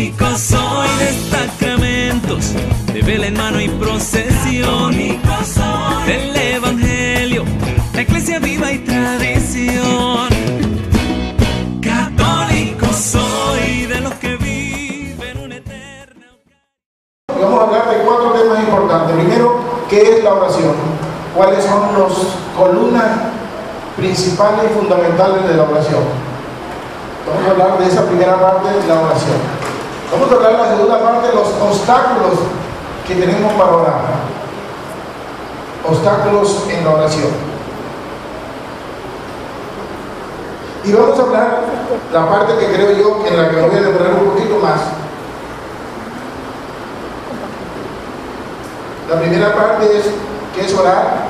Católico soy de sacramentos, de vela en mano y procesión. Católico soy del Evangelio, la iglesia viva y tradición. Católico soy de los que viven una eterna. Vamos a hablar de 4 temas importantes. Primero, ¿qué es la oración? ¿Cuáles son las columnas principales y fundamentales de la oración? Vamos a hablar de esa primera parte de la oración. Vamos a hablar de la segunda parte, de los obstáculos que tenemos para orar. Obstáculos en la oración. Y vamos a hablar la parte que creo yo en la que me voy a demorar un poquito más. La primera parte es ¿qué es orar?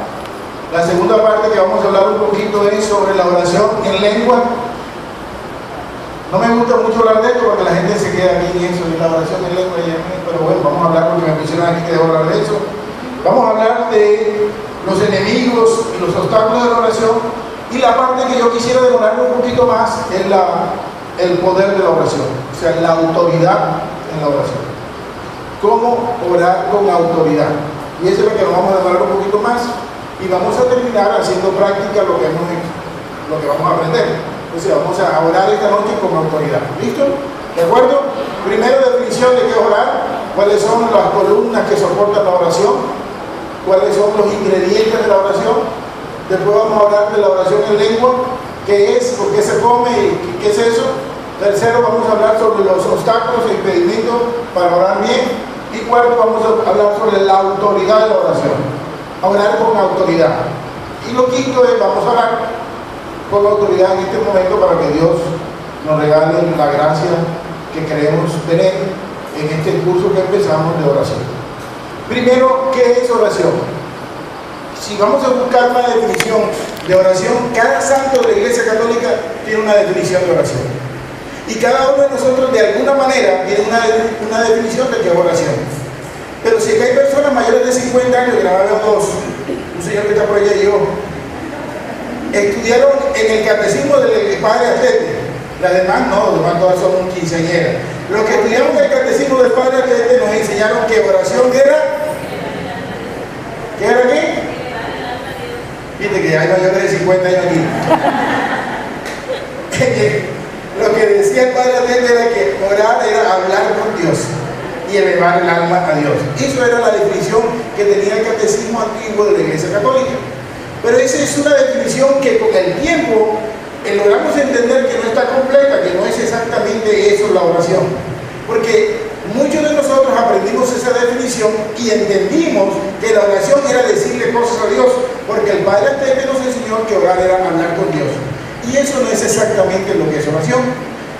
La segunda parte que vamos a hablar un poquito es sobre la oración en lengua. No me gusta mucho hablar de esto porque la gente se queda aquí en eso, de la oración en lengua, pero bueno, vamos a hablar porque me pusieron aquí que debo hablar de eso. Vamos a hablar de los enemigos y los obstáculos de la oración, y la parte que yo quisiera demorarme un poquito más es el poder de la oración, o sea, la autoridad en la oración. ¿Cómo orar con autoridad? Y eso es lo que nos vamos a demorar un poquito más, y vamos a terminar haciendo práctica lo que vamos a aprender. O sea, vamos a orar esta noche con autoridad. ¿Listo? ¿De acuerdo? Primero, definición de qué es orar, cuáles son las columnas que soportan la oración, cuáles son los ingredientes de la oración. Después vamos a hablar de la oración en lengua, qué es, por qué se come y qué es eso. Tercero, vamos a hablar sobre los obstáculos e impedimentos para orar bien. Y cuarto, vamos a hablar sobre la autoridad de la oración. Orar con autoridad. Y lo quinto es, vamos a hablar con autoridad en este momento para que Dios nos regale la gracia que queremos tener en este curso que empezamos de oración. Primero, ¿qué es oración? Si vamos a buscar una definición de oración, cada santo de la Iglesia Católica tiene una definición de oración. Y cada uno de nosotros de alguna manera tiene una definición de qué es oración. Pero si hay personas mayores de 50 años, que nada veo dos, un señor que está por allá y yo, estudiaron en el catecismo del Padre Atete. Las demás no, los demás todas son quinceañeras. Los que estudiamos en el catecismo del Padre Atete nos enseñaron que oración era. ¿Qué era qué? Viste que hay mayores de 50 años aquí. Lo que decía el Padre Atete era que orar era hablar con Dios y elevar el alma a Dios. Eso era la definición que tenía el catecismo antiguo de la Iglesia Católica. Pero esa es una definición que con el tiempo logramos entender que no está completa, que no es exactamente eso la oración. Porque muchos de nosotros aprendimos esa definición y entendimos que la oración era decirle cosas a Dios, porque el Padre Atete nos enseñó que orar era hablar con Dios. Y eso no es exactamente lo que es oración.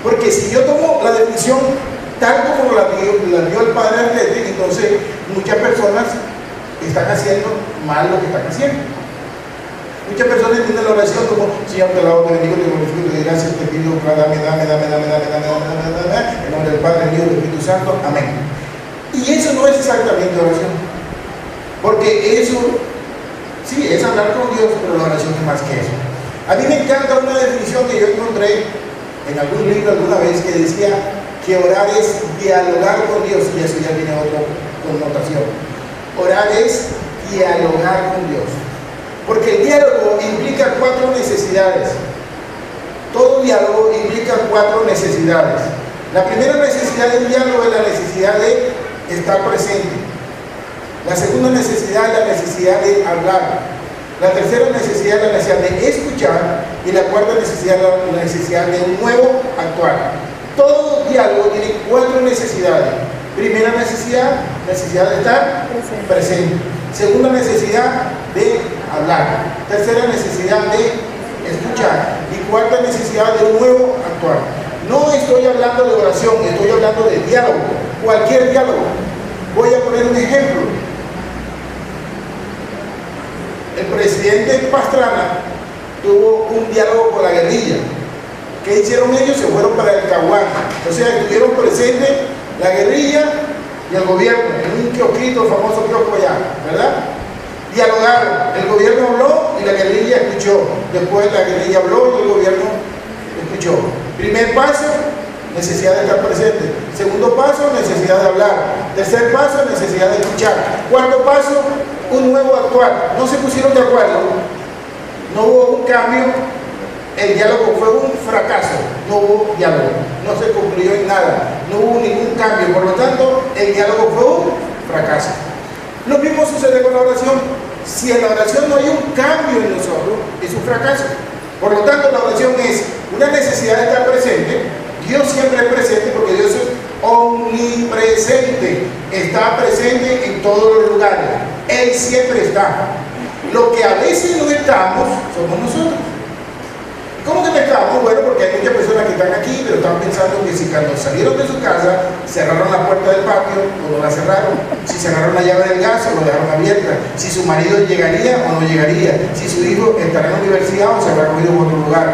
Porque si yo tomo la definición tal como la dio el Padre Atete, entonces muchas personas están haciendo mal lo que están haciendo. Muchas personas entienden la oración como Señor, te alabo, te bendigo, te glorifico, te doy gracias, te pido, dame, en nombre del Padre, del Hijo y del Espíritu Santo, amén. Y eso no es exactamente oración, porque eso sí es hablar con Dios, pero la oración es más que eso. A mí me encanta una definición que yo encontré en algún libro alguna vez que decía que orar es dialogar con Dios, y eso ya tiene otra connotación. Orar es dialogar con Dios. Porque el diálogo implica 4 necesidades. Todo diálogo implica 4 necesidades. La primera necesidad del diálogo es la necesidad de estar presente. La segunda necesidad es la necesidad de hablar. La tercera necesidad es la necesidad de escuchar. Y la cuarta necesidad es la necesidad de un nuevo actuar. Todo diálogo tiene 4 necesidades. Primera necesidad de estar presente. Segunda necesidad de hablar. Tercera necesidad de escuchar. Y cuarta necesidad de un nuevo actuar. No estoy hablando de oración, estoy hablando de diálogo. Cualquier diálogo. Voy a poner un ejemplo. El presidente Pastrana tuvo un diálogo con la guerrilla. ¿Qué hicieron ellos? Se fueron para el Caguán. O sea, estuvieron presentes la guerrilla y el gobierno, en un kiosquito, el famoso kiosco allá, ¿verdad? Dialogaron, el gobierno habló y la guerrilla escuchó. Después la guerrilla habló y el gobierno escuchó. Primer paso, necesidad de estar presente. Segundo paso, necesidad de hablar. Tercer paso, necesidad de escuchar. Cuarto paso, un nuevo actuar. No se pusieron de acuerdo, no hubo un cambio, el diálogo fue un fracaso, no hubo diálogo, no se concluyó en nada, no hubo ningún cambio, por lo tanto, el diálogo fue un fracaso. Lo mismo sucede con la oración. Si en la oración no hay un cambio en nosotros, es un fracaso. Por lo tanto, la oración es una necesidad de estar presente. Dios siempre es presente porque Dios es omnipresente. Está presente en todos los lugares. Él siempre está. Lo que a veces no estamos, somos nosotros. ¿Cómo que no estamos? Bueno, porque hay muchas personas que están aquí, pero están pensando que si cuando salieron de su casa, cerraron la puerta del patio o no la cerraron, si cerraron la llave del gas o lo dejaron abierta, si su marido llegaría o no llegaría, si su hijo estará en la universidad o se habrá cogido en otro lugar.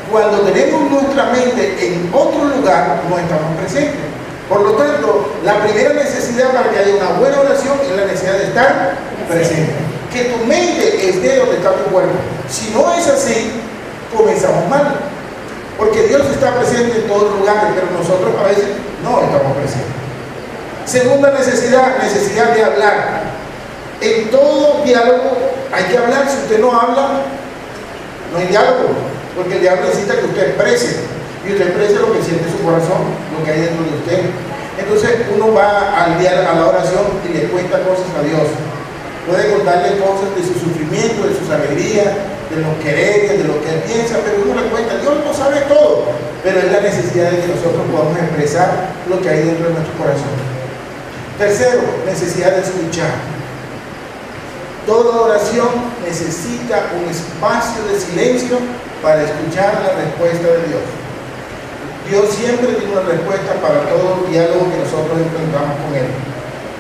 Cuando tenemos nuestra mente en otro lugar, no estamos presentes. Por lo tanto, la primera necesidad para que haya una buena oración es la necesidad de estar presente. Que tu mente esté donde está tu cuerpo. Si no es así, comenzamos mal, porque Dios está presente en todos los lugares, pero nosotros a veces no estamos presentes. Segunda necesidad, necesidad de hablar. En todo diálogo hay que hablar. Si usted no habla, no hay diálogo, porque el diálogo necesita que usted exprese, y usted exprese lo que siente su corazón, lo que hay dentro de usted. Entonces uno va a la oración y le cuenta cosas a Dios. Puede contarle cosas de su sufrimiento, de sus alegrías, de los quereres, de lo que él piensa, pero uno le cuenta. Dios no sabe todo, pero es la necesidad de que nosotros podamos expresar lo que hay dentro de nuestro corazón. Tercero, necesidad de escuchar. Toda oración necesita un espacio de silencio para escuchar la respuesta de Dios. Dios siempre tiene una respuesta para todo diálogo que nosotros enfrentamos con Él.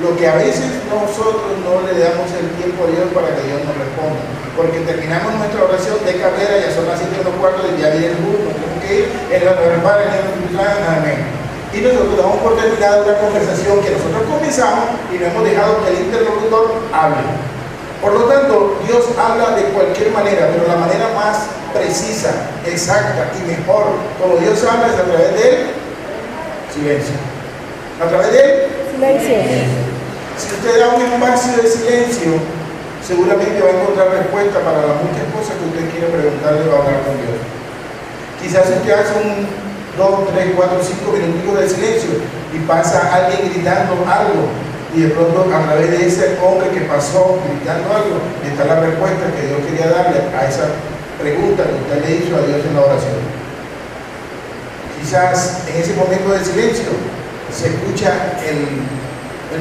Lo que a veces nosotros no le damos el tiempo a Dios para que Dios nos responda, porque terminamos nuestra oración de carrera, ya son las 7:15 y ya viene el bus, nos tenemos que ir, en la Padre, en el amén. Y nosotros damos por terminada una conversación que nosotros comenzamos y no hemos dejado que el interlocutor hable. Por lo tanto, Dios habla de cualquier manera, pero la manera más precisa, exacta y mejor, como Dios habla, es a través del silencio. A través del silencio. Si usted da un espacio de silencio, seguramente va a encontrar respuesta para las muchas cosas que usted quiere preguntarle o hablar con Dios. Quizás usted hace un 2, 3, 4, 5 minutos de silencio y pasa alguien gritando algo, y de pronto a través de ese hombre que pasó gritando algo está la respuesta que Dios quería darle a esa pregunta que usted le hizo a Dios en la oración. Quizás en ese momento de silencio se escucha el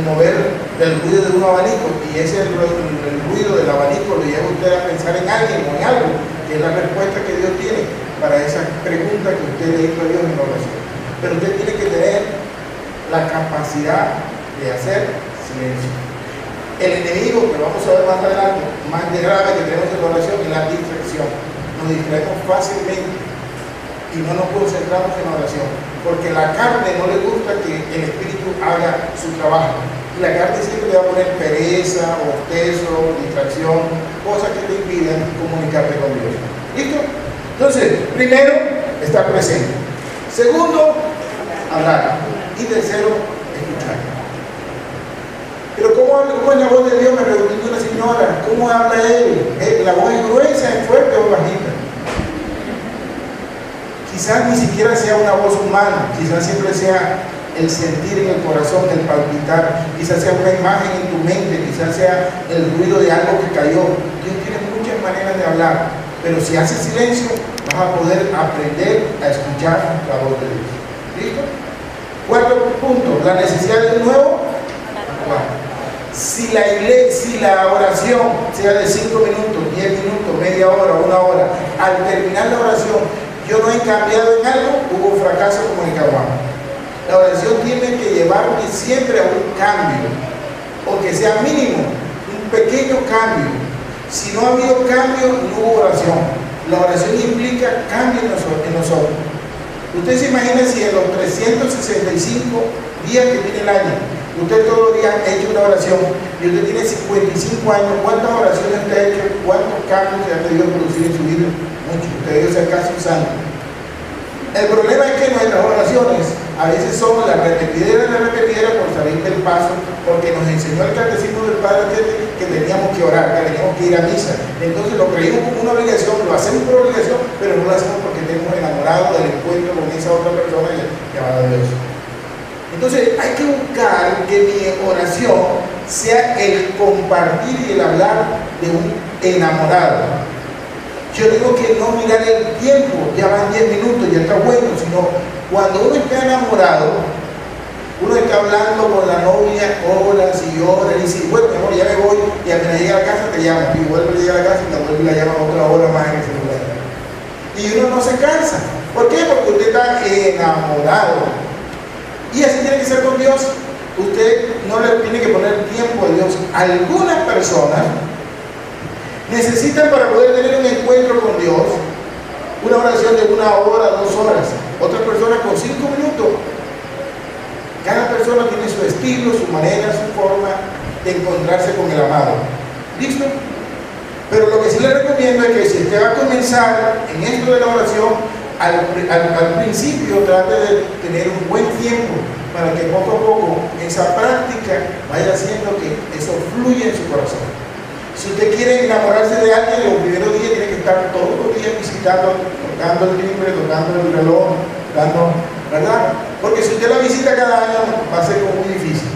mover del ruido de un abanico, y ese el ruido del abanico lo lleva a usted a pensar en alguien o en algo, que es la respuesta que Dios tiene para esa pregunta que usted le hizo a Dios en la oración. Pero usted tiene que tener la capacidad de hacer silencio. El enemigo, que vamos a ver más adelante, más grave que tenemos en la oración, es la distracción. Nos distraemos fácilmente y no nos concentramos en la oración, porque la carne no le gusta que el espíritu haga su trabajo, y la carne siempre le va a poner pereza, bostezo, distracción, cosas que te impiden comunicarte con Dios. ¿Listo? Entonces, primero, estar presente. Segundo, hablar. Y tercero, escuchar. Pero ¿cómo es la voz de Dios? Me preguntó una señora, ¿cómo habla Él? ¿La voz es gruesa, es fuerte o bajita? Quizás ni siquiera sea una voz humana, quizás siempre sea el sentir en el corazón, el palpitar, quizás sea una imagen en tu mente, quizás sea el ruido de algo que cayó. Dios tiene muchas maneras de hablar, pero si haces silencio, vas a poder aprender a escuchar la voz de Dios. ¿Listo? Cuarto punto, la necesidad de un nuevo actuar. Si la oración sea de 5 minutos, 10 minutos, media hora, 1 hora, al terminar la oración yo no he cambiado en algo, hubo un fracaso como en Caguán. La oración tiene que llevarme siempre a un cambio, o que sea mínimo, un pequeño cambio. Si no ha habido cambio, no hubo oración. La oración implica cambio en nosotros. Usted se imagina si en los 365 días que tiene el año, usted todos los días ha hecho una oración, y usted tiene 55 años, ¿cuántas oraciones usted ha hecho? ¿Cuántos cambios se ha podido producir en su vida? Mucho. Usted debe ser casi un santo. El problema es que nuestras oraciones, a veces somos la repetidera por salir del paso, porque nos enseñó el catecismo del Padre que teníamos que orar, que teníamos que ir a misa. Entonces lo creímos como una obligación, lo hacemos por obligación, pero no lo hacemos porque estemos enamorados del encuentro con esa otra persona llamada Dios. Entonces hay que buscar que mi oración sea el compartir y el hablar de un enamorado. Yo digo que no mirar el tiempo, ya van 10 minutos, ya está bueno, sino cuando uno está enamorado, uno está hablando con la novia horas y horas y dice, bueno, mi amor, ya me voy, y apenas llega a la casa te llamo, y vuelve a llegar a la casa y la vuelve y la llama otra hora más en el celular. Y uno no se cansa. ¿Por qué? Porque usted está enamorado. Y así tiene que ser con Dios. Usted no le tiene que poner tiempo a Dios. Algunas personas necesitan, para poder tener un encuentro con Dios, una oración de 1 hora, 2 horas. Otras personas con 5 minutos. Cada persona tiene su estilo, su manera, su forma de encontrarse con el amado. ¿Listo? Pero lo que sí le recomiendo es que si usted va a comenzar en esto de la oración, al principio trate de tener un buen tiempo para que poco a poco esa práctica vaya haciendo que eso fluya en su corazón. Si usted quiere enamorarse de alguien, los primeros días tiene que estar todos los días visitando, tocando el timbre, tocando el reloj, ¿verdad? Porque si usted la visita cada año, va a ser muy difícil.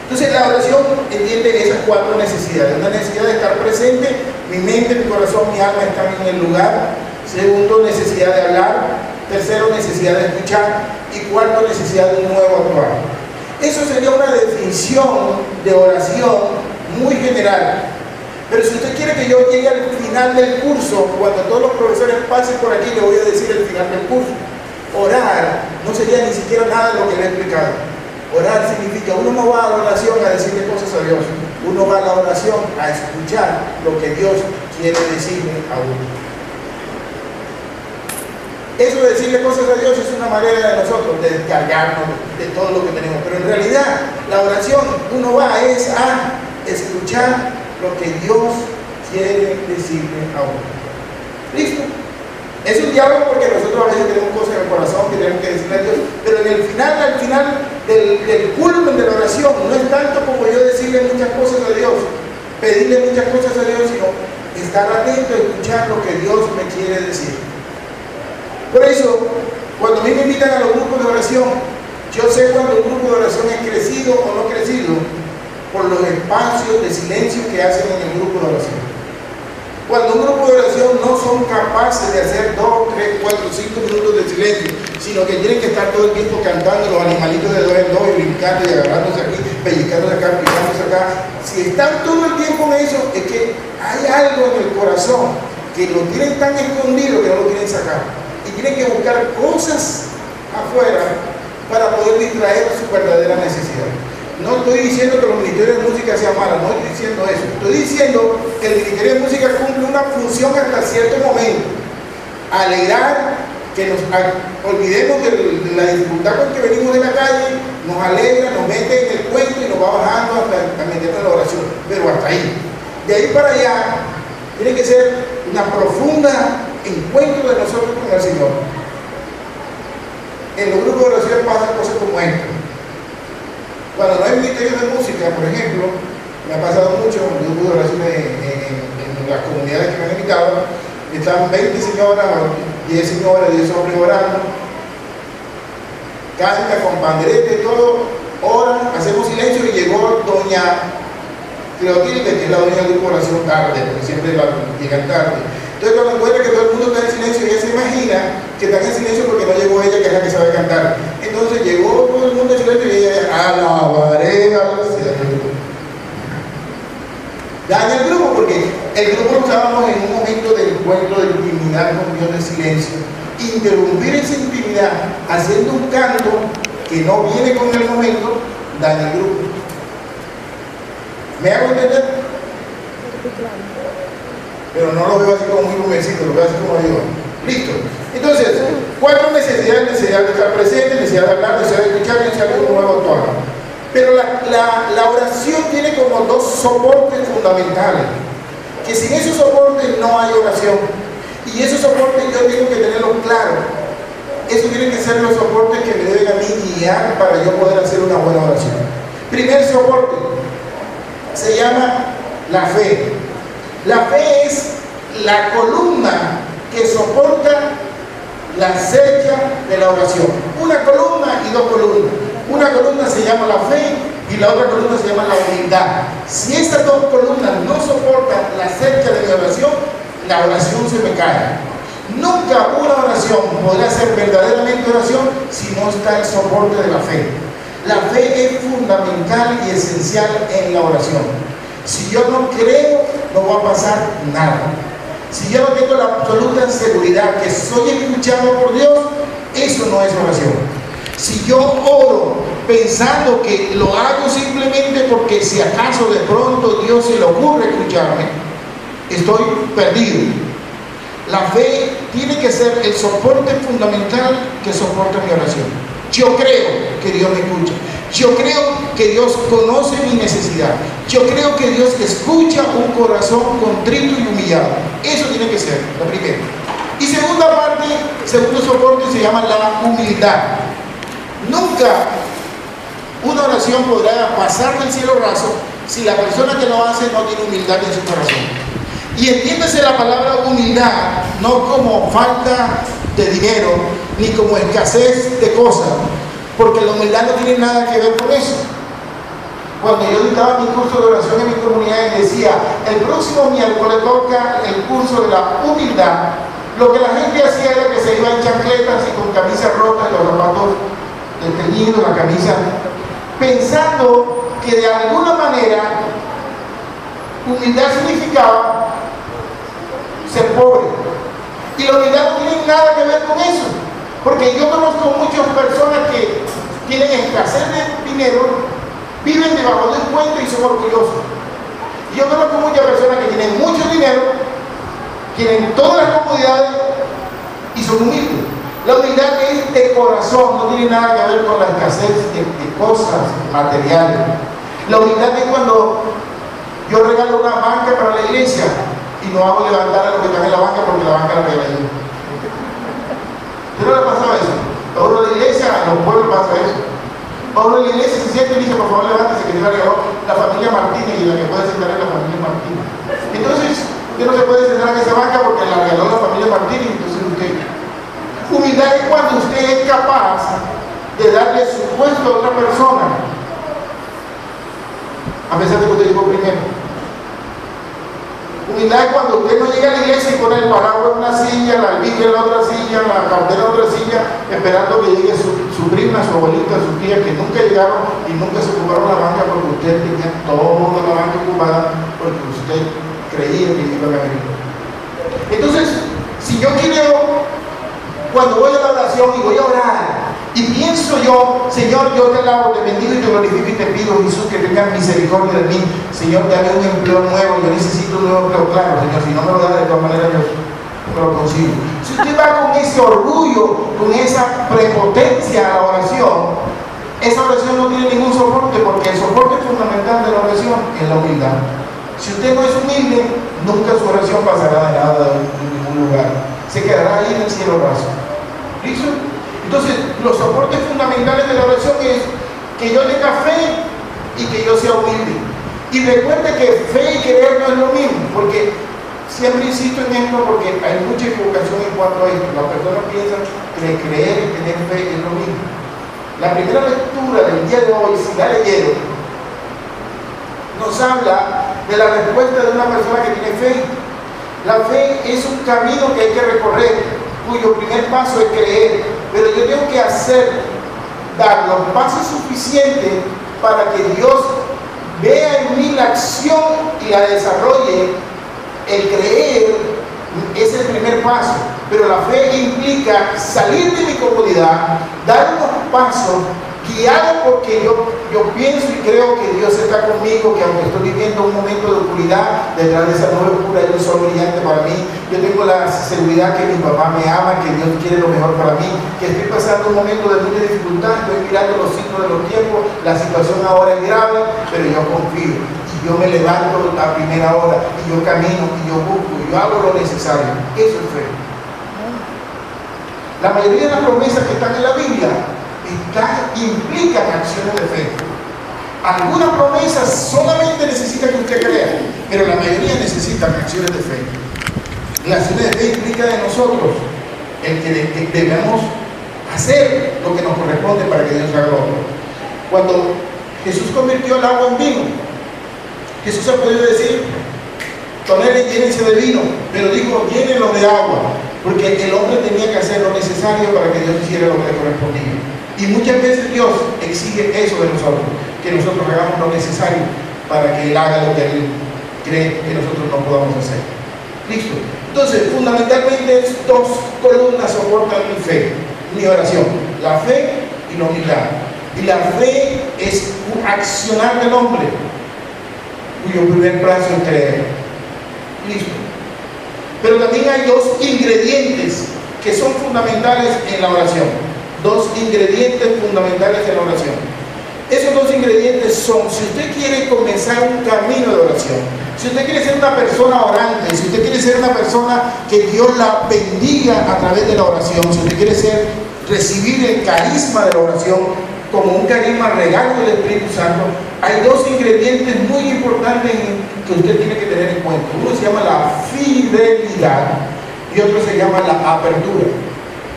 Entonces la oración entiende esas 4 necesidades. Una necesidad de estar presente, mi mente, mi corazón, mi alma están en el lugar. Segundo, necesidad de hablar. Tercero, necesidad de escuchar. Y cuarto, necesidad de un nuevo actuar. Eso sería una definición de oración muy general. Pero si usted quiere que yo llegue al final del curso, cuando todos los profesores pasen por aquí, le voy a decir el final del curso. Orar no sería ni siquiera nada de lo que le he explicado. Orar significa, uno no va a la oración a decirle cosas a Dios, uno va a la oración a escuchar lo que Dios quiere decirle a uno. Eso de decirle cosas a Dios es una manera de nosotros de descargarnos de todo lo que tenemos, pero en realidad la oración uno va es a escuchar lo que Dios quiere decirle a uno. ¿Listo? Es un diálogo porque nosotros a veces tenemos cosas en el corazón que tenemos que decirle a Dios, pero en el final, al final del culmen de la oración, no es tanto como yo decirle muchas cosas a Dios, pedirle muchas cosas a Dios, sino estar atento a escuchar lo que Dios me quiere decir. Por eso, cuando a mí me invitan a los grupos de oración, yo sé cuando un grupo de oración es crecido o no crecido por los espacios de silencio que hacen en el grupo de oración. Cuando un grupo de oración no son capaces de hacer 2, 3, 4, 5 minutos de silencio, sino que tienen que estar todo el tiempo cantando los animalitos de 2 en 2 y brincando y agarrándose aquí, pellizcándose acá, picándose acá. Si están todo el tiempo en eso, es que hay algo en el corazón que lo tienen tan escondido que no lo quieren sacar. Y tienen que buscar cosas afuera para poder distraer su verdadera necesidad. No estoy diciendo que los ministerios de música sean malos, no estoy diciendo eso. Estoy diciendo que el ministerio de música cumple una función hasta cierto momento. Alegrar, que nos olvidemos de la dificultad con que venimos de la calle, nos alegra, nos mete en el cuento y nos va bajando hasta meternos en la oración. Pero hasta ahí. De ahí para allá, tiene que ser una profunda encuentro de nosotros con el Señor. En los grupos de oración pasan cosas como esta. Cuando no hay ministerios de música, por ejemplo, me ha pasado mucho en grupos de oración en las comunidades que me han invitado, están 20 señoras, 10 señoras, 10 hombres orando, canta con panderete, todo, oran, hacemos silencio y llegó doña Cleotilde, que es la dueña del grupo de oración tarde, porque siempre llegan tarde. Entonces cuando encuentra que todo el mundo está en silencio, ella se imagina que están en silencio porque no llegó ella, que es la que sabe cantar. Entonces llegó todo el mundo en silencio y ella alabaré al Señor. Daña el grupo porque el grupo estábamos en un momento de encuentro de intimidad con Dios, de silencio. Interrumpir esa intimidad haciendo un canto que no viene con el momento, daña el grupo. ¿Me hago entender? Pero no lo veo así como muy convencido, lo veo así como ayuda. Listo. Entonces, 4 necesidades: necesidad de estar presente, necesidad de hablar, necesidad de escuchar, necesidad de un nuevo actuar. Pero la oración tiene como 2 soportes fundamentales, que sin esos soportes no hay oración. Y esos soportes yo tengo que tenerlos claros. esos tienen que ser los soportes que me deben a mí guiar para yo poder hacer una buena oración. Primer soporte se llama la fe. La fe es la columna que soporta la acecha de la oración. Una columna y dos columnas. Una columna se llama la fe y la otra columna se llama la humildad. Si esas dos columnas no soportan la acecha de mi oración, la oración se me cae. Nunca una oración podrá ser verdaderamente oración si no está el soporte de la fe. La fe es fundamental y esencial en la oración. Si yo no creo, no va a pasar nada. Si yo no tengo la absoluta seguridad que soy escuchado por Dios, eso no es oración. Si yo oro pensando que lo hago simplemente porque si acaso de pronto Dios se le ocurre escucharme, estoy perdido. La fe tiene que ser el soporte fundamental que soporta mi oración. Yo creo que Dios me escucha. Yo creo que Dios conoce mi necesidad. Yo creo que Dios escucha un corazón contrito y humillado. Eso tiene que ser la primera. Y segunda parte, segundo soporte se llama la humildad. Nunca una oración podrá pasar del cielo raso si la persona que lo hace no tiene humildad en su corazón. Y entiéndase la palabra humildad no como falta de dinero ni como escasez de cosas, porque la humildad no tiene nada que ver con eso. Cuando yo dictaba mi curso de oración en mi comunidad y decía, el próximo miércoles toca el curso de la humildad, lo que la gente hacía era que se iba en chancletas y con camisas rotas y los zapatos detenidos, la camisa, pensando que de alguna manera humildad significaba ser pobre. Y la humildad no tiene nada que ver con eso, porque yo conozco muchas personas que tienen escasez de dinero, viven debajo de un puente y son orgullosos. Y yo conozco muchas personas que tienen mucho dinero, tienen todas las comodidades y son humildes. La humildad es de corazón, no tiene nada que ver con la escasez de cosas materiales. La humildad es cuando yo regalo una banca para la iglesia y no hago levantar a los que están en la banca porque la banca la regala yo. ¿Usted no le pasaba eso? A uno de la iglesia, a los pueblos pasa eso. A uno de la iglesia se siente y dice, por favor levántese que yo la regaló la familia Martínez y la que puede sentar es la familia Martínez. Entonces, usted no se puede sentar en esa banca porque la regaló la familia Martínez, entonces usted... Humildad es cuando usted es capaz de darle su puesto a otra persona, a pesar de que usted llegó primero. Humildad es cuando usted no llega a la iglesia y pone el paraguas en una silla, la Biblia en la otra silla, la cartera en otra silla, esperando que llegue su prima, su abuelita, su tía, que nunca llegaron y nunca se ocuparon la banca porque usted tenía toda la banca ocupada porque usted creía que iban a venir. Entonces, si yo quiero, cuando voy a la oración y voy a orar, y pienso yo, Señor, yo te alabo, te bendigo y te glorifico y te pido, Jesús, que tengas misericordia de mí. Señor, dame un empleo nuevo, yo necesito un nuevo empleo, claro, Señor, si no me lo da de todas maneras, yo lo consigo. Si usted va con ese orgullo, con esa prepotencia a la oración, esa oración no tiene ningún soporte, porque el soporte fundamental de la oración es la humildad. Si usted no es humilde, nunca su oración pasará de nada en ningún lugar. Se quedará ahí en el cielo raso. ¿Listo? Entonces, los soportes fundamentales de la oración es que yo tenga fe y que yo sea humilde. Y recuerde que fe y creer no es lo mismo, porque siempre insisto en esto, porque hay mucha equivocación en cuanto a esto. Las personas piensan que creer y tener fe es lo mismo. La primera lectura del día de hoy, si la leyeron, nos habla de la respuesta de una persona que tiene fe. La fe es un camino que hay que recorrer, cuyo primer paso es creer, pero yo tengo que dar los pasos suficientes para que Dios vea en mí la acción y la desarrolle. El creer es el primer paso, pero la fe implica salir de mi comodidad, dar unos pasos guiado porque yo pienso y creo que Dios está conmigo, que aunque estoy viviendo un momento de oscuridad, detrás de esa nube oscura hay un sol brillante para mí. Yo tengo la seguridad que mi papá me ama, que Dios quiere lo mejor para mí, que estoy pasando un momento de mucha dificultad, estoy mirando los signos de los tiempos, la situación ahora es grave, pero yo confío. Y yo me levanto a primera hora, y yo camino, y yo busco, y yo hago lo necesario. Eso es fe. La mayoría de las promesas que están en la Biblia implican acciones de fe. Algunas promesas solamente necesitan que usted crea, pero la mayoría necesitan acciones de fe. Las acciones de fe implican de nosotros el que debemos hacer lo que nos corresponde para que Dios haga lo otro. Cuando Jesús convirtió el agua en vino, Jesús ha podido decir: tonelen, llénense de vino, pero dijo: llénenlo de agua, porque el hombre tenía que hacer lo necesario para que Dios hiciera lo que le correspondía. Y muchas veces Dios exige eso de nosotros, que nosotros hagamos lo necesario para que Él haga lo que Él cree que nosotros no podamos hacer. ¿Listo? Entonces, fundamentalmente, dos columnas soportan mi fe, mi oración: la fe y la humildad. Y la fe es un accionar del hombre, cuyo primer paso es creer. Listo. Pero también hay dos ingredientes que son fundamentales en la oración. Dos ingredientes fundamentales en la oración. Esos dos ingredientes son: si usted quiere comenzar un camino de oración, si usted quiere ser una persona orante, si usted quiere ser una persona que Dios la bendiga a través de la oración, si usted quiere recibir el carisma de la oración como un carisma regalo del Espíritu Santo, hay dos ingredientes muy importantes que usted tiene que tener en cuenta. Uno se llama la fidelidad y otro se llama la apertura.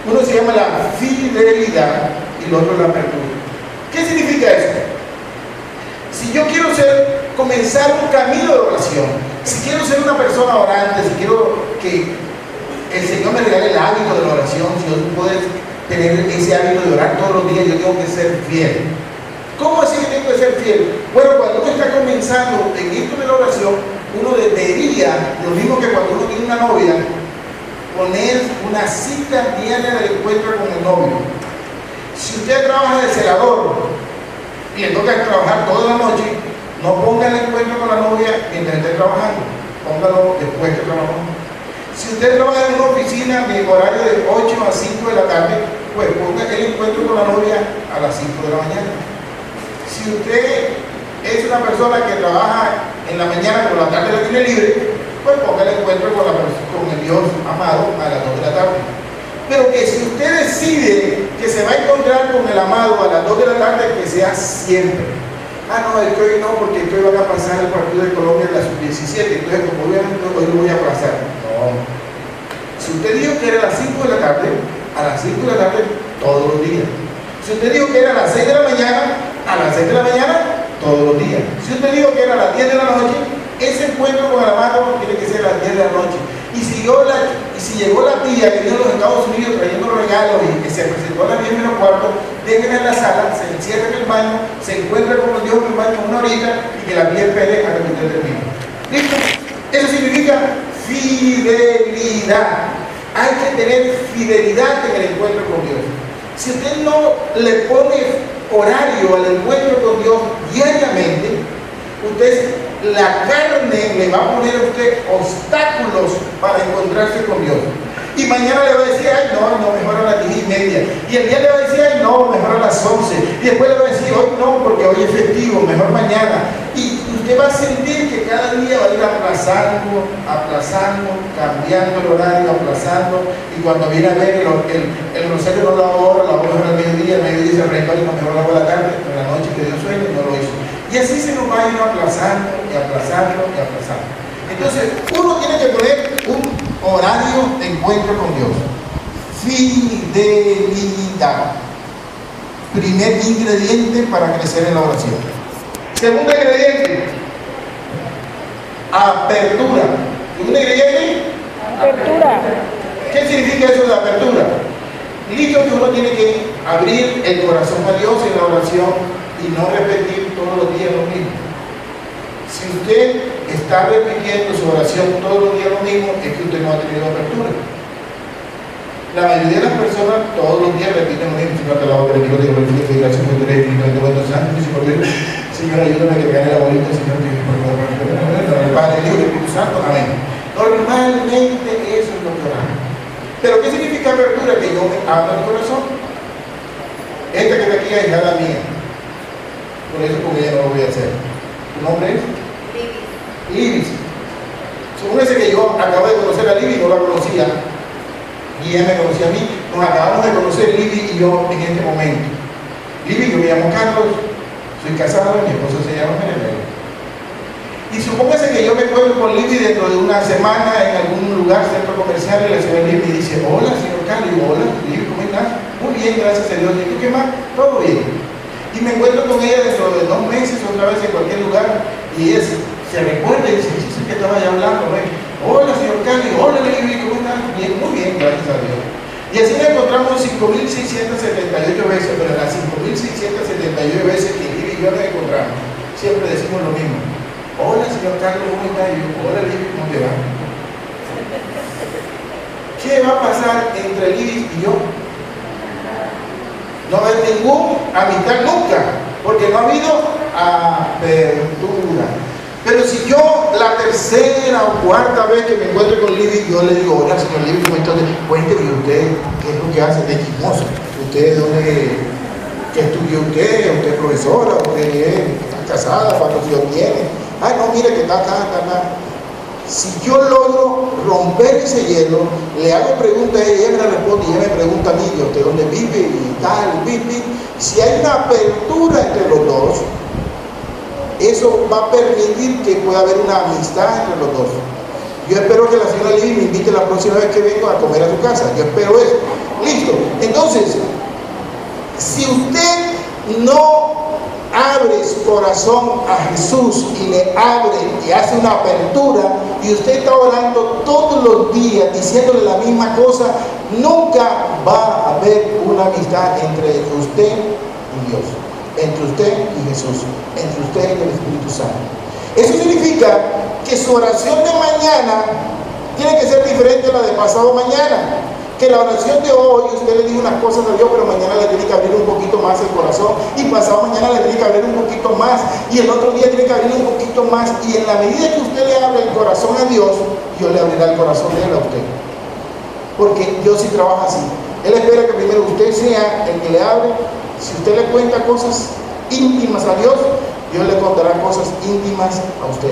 Uno se llama la fidelidad y el otro la apertura. ¿Qué significa esto? Si yo quiero comenzar un camino de oración, si quiero ser una persona orante, si quiero que el Señor me regale el hábito de la oración, si yo puedo tener ese hábito de orar todos los días, yo tengo que ser fiel. ¿Cómo así que tengo que ser fiel? Bueno, cuando uno está comenzando en esto de la oración, uno debería, lo mismo que cuando uno tiene una novia, poner una cita diaria de encuentro con el novio. Si usted trabaja de celador y le toca trabajar toda la noche, no ponga el encuentro con la novia mientras esté trabajando, póngalo después que trabajó. Si usted trabaja en una oficina de horario de 8 a 5 de la tarde, pues ponga el encuentro con la novia a las 5 de la mañana. Si usted es una persona que trabaja en la mañana, pero la tarde la tiene libre, pues ponga el encuentro con el Dios amado a las 2 de la tarde. Pero que si usted decide que se va a encontrar con el amado a las 2 de la tarde, que sea siempre. Ah, no, es que hoy no, porque es que hoy van a pasar el partido de Colombia en la sub-17, entonces como obviamente hoy lo voy a aplazar. No. Si usted dijo que era a las 5 de la tarde, a las 5 de la tarde todos los días. Si usted dijo que era a las 6 de la mañana, a las 6 de la mañana todos los días. Si usted dijo que era a las 10 de la noche, ese encuentro con el amado tiene que ser a las 10 de la noche. Y si llegó la tía que vino a los Estados Unidos trayendo regalos y que se presentó a las 10 menos cuarto, déjenla en la sala, se encierra en el baño, se encuentra con Dios en el baño una horita y que la tía espere a que usted termine. ¿Listo? Eso significa fidelidad. Hay que tener fidelidad en el encuentro con Dios. Si usted no le pone horario al encuentro con Dios diariamente, la carne le va a poner a usted obstáculos para encontrarse con Dios. Y mañana le va a decir: ay, no, mejor a las 10:30. Y el día le va a decir: ay, no, mejor a las 11. Y después le va a decir: hoy no, porque hoy es festivo, mejor mañana. Y usted va a sentir que cada día va a ir aplazando, cambiando el horario, aplazando. Y cuando viene a ver el rosario no lo hago ahora, lo hago mejor al mediodía se arregló y mejor lo hago a la tarde, en la noche que dio sueño no lo hizo. Y así se nos va a ir aplazando y aplazando y aplazando. Entonces, uno tiene que poner un horario de encuentro con Dios. Fidelidad. Primer ingrediente para crecer en la oración. Segundo ingrediente, apertura. Segundo ingrediente, apertura. ¿Qué significa eso de apertura? Listo, que uno tiene que abrir el corazón a Dios en la oración y no repetir todos los días lo mismo. Si usted está repitiendo su oración todos los días lo mismo, es que usted no ha tenido apertura. La mayoría de las personas todos los días repiten lo mismo: Señor, te alabo, te bendigo, te glorifico, te doy gracias por tu Espíritu, te doy tu santo, Señor, ayúdame a que me gane la bolita, Señor, que por favor, el Padre, el Hijo y el Espíritu Santo, amén. Normalmente eso es lo que oramos. Pero ¿qué significa apertura? Que yo me abra el corazón. Esta que está aquí es hija mía. Por eso con ella no lo voy a hacer. ¿Tu nombre es? Libis. Supóngase que yo acabo de conocer a Libis y no la conocía. y ella me conoció a mí. Nos acabamos de conocer Libby y yo en este momento. Libby, yo me llamo Carlos, soy casado, mi esposo se llama María. Y supóngase que yo me encuentro con Libby dentro de una semana en algún lugar, centro comercial, y la señora Libby me dice: hola, señor Carlos. Y yo: hola, Libby, ¿cómo estás? Muy bien, gracias a Dios. ¿Y tú qué más? Todo bien. Y me encuentro con ella dentro de 2 meses, otra vez en cualquier lugar, y ella se recuerda y dice: sí, que estaba ya hablando, ¿no? Hola, señor Carlos. Hola, Libby, ¿cómo estás? Bien, muy bien, gracias a Dios. Y así nos encontramos 5.678 veces, pero las 5.678 veces que Libby y yo nos encontramos, siempre decimos lo mismo: hola, señor Carlos, ¿cómo está? Y yo: hola, Libby, ¿cómo te va? ¿Qué va a pasar entre Libby y yo? No va a haber ninguna amistad nunca, porque no ha habido apertura. Pero si yo la tercera o cuarta vez que me encuentro con Libby, yo le digo: hola, señor Libby, ¿cómo está? Cuénteme usted, ¿qué es lo que hace de chismoso? ¿Usted dónde, qué estudió usted? ¿Usted es profesora? ¿Usted está casada? ¿Cuántos hijos tiene? Ay, no, mire que está. Si yo logro romper ese hielo, le hago preguntas a ella me la responde, y ella me pregunta a mí: ¿usted dónde vive? Y tal, si hay una apertura entre los dos, eso va a permitir que pueda haber una amistad entre los dos. Yo espero que la señora Libby me invite la próxima vez que vengo a comer a su casa. Yo espero eso. Listo. Entonces, si usted no abre su corazón a Jesús y le abre y hace una apertura, y usted está orando todos los días diciéndole la misma cosa, nunca va a haber una amistad entre usted y Dios, entre usted y Jesús, entre usted y el Espíritu Santo. Eso significa que su oración de mañana tiene que ser diferente a la de pasado mañana. Que la oración de hoy usted le dice unas cosas a Dios, pero mañana le tiene que abrir un poquito más el corazón, y pasado mañana le tiene que abrir un poquito más, y el otro día tiene que abrir un poquito más, y en la medida que usted le abre el corazón a Dios, Dios le abrirá el corazón de él a usted. Porque Dios sí trabaja así. Él espera que primero usted sea el que le abre. Si usted le cuenta cosas íntimas a Dios, Dios le contará cosas íntimas a usted.